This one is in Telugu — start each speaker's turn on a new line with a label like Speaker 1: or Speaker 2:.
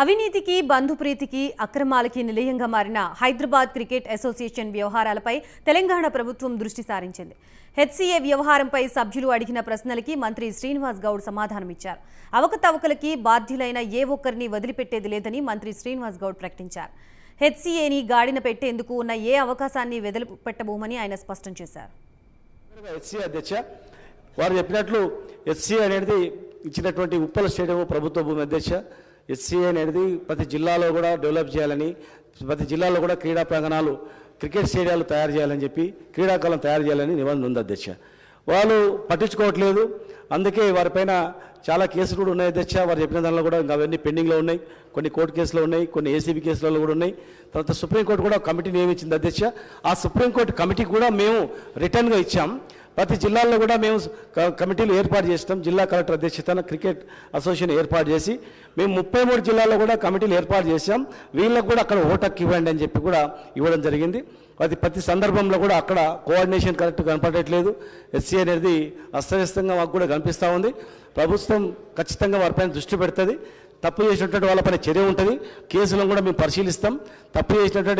Speaker 1: అవినీతికి బంధుప్రీతికి అక్రమాలకి నిలయంగా మారిన హైదరాబాద్ క్రికెట్ అసోసియేషన్ వ్యవహారాలపై తెలంగాణ ప్రభుత్వం దృష్టి సారించింది. హెచ్సీఏ వ్యవహారంపై సభ్యులు అడిగిన ప్రశ్నలకి మంత్రి శ్రీనివాస్ గౌడ్ సమాధానమిచ్చారు. అవకతవకలకి బాధ్యులైన ఏ ఒక్కరిని వదిలిపెట్టేది లేదని మంత్రి శ్రీనివాస్ గౌడ్ ప్రకటించారు. హెచ్సీఏని గాడిన పెట్టేందుకు ఉన్న ఏ అవకాశాన్ని వదిలిపెట్టబోమని ఆయన స్పష్టం చేశారు.
Speaker 2: వారు చెప్పినట్లు హెచ్సీఏ అనేది ఇచ్చినటువంటి ఉప్పల స్టేడియం ప్రభుత్వ భూమి అధ్యక్ష. హెచ్సీఏ అనేది ప్రతి జిల్లాలో కూడా డెవలప్ చేయాలని, ప్రతి జిల్లాలో కూడా క్రీడా ప్రాంగణాలు, క్రికెట్ స్టేడియాలు తయారు చేయాలని చెప్పి, క్రీడాకాలం తయారు చేయాలని నిబంధన ఉంది అధ్యక్ష. వాళ్ళు పట్టించుకోవట్లేదు. అందుకే వారిపైన చాలా కేసులు కూడా ఉన్నాయి అధ్యక్ష. వారు చెప్పిన దానిలో కూడా ఇంకా అవన్నీ పెండింగ్లో ఉన్నాయి. కొన్ని కోర్టు కేసులు ఉన్నాయి, కొన్ని ఏసీబీ కేసులలో కూడా ఉన్నాయి. తర్వాత సుప్రీంకోర్టు కూడా కమిటీ నియమించింది అధ్యక్ష. ఆ సుప్రీంకోర్టు కమిటీకి కూడా మేము రిటర్న్గా ఇచ్చాం. ప్రతి జిల్లాల్లో కూడా మేము కమిటీలు ఏర్పాటు చేస్తాం. జిల్లా కలెక్టర్ అధ్యక్షతన క్రికెట్ అసోసియేషన్ ఏర్పాటు చేసి మేము 33 జిల్లాల్లో కూడా కమిటీలు ఏర్పాటు చేసాం. వీళ్ళకు కూడా అక్కడ ఓటక్కి ఇవ్వండి అని చెప్పి కూడా ఇవ్వడం జరిగింది. అది ప్రతి సందర్భంలో కూడా అక్కడ కోఆర్డినేషన్ కరెక్ట్ కనపడట్లేదు. హెచ్సీ అనేది అస్తవ్యస్తంగా మాకు కూడా కనిపిస్తూ ఉంది. ప్రభుత్వం ఖచ్చితంగా వారిపైన దృష్టి పెడుతుంది. తప్పు చేసినటువంటి వాళ్ళపైన చర్య ఉంటుంది. కేసులను కూడా మేము పరిశీలిస్తాం. తప్పు చేసినటువంటి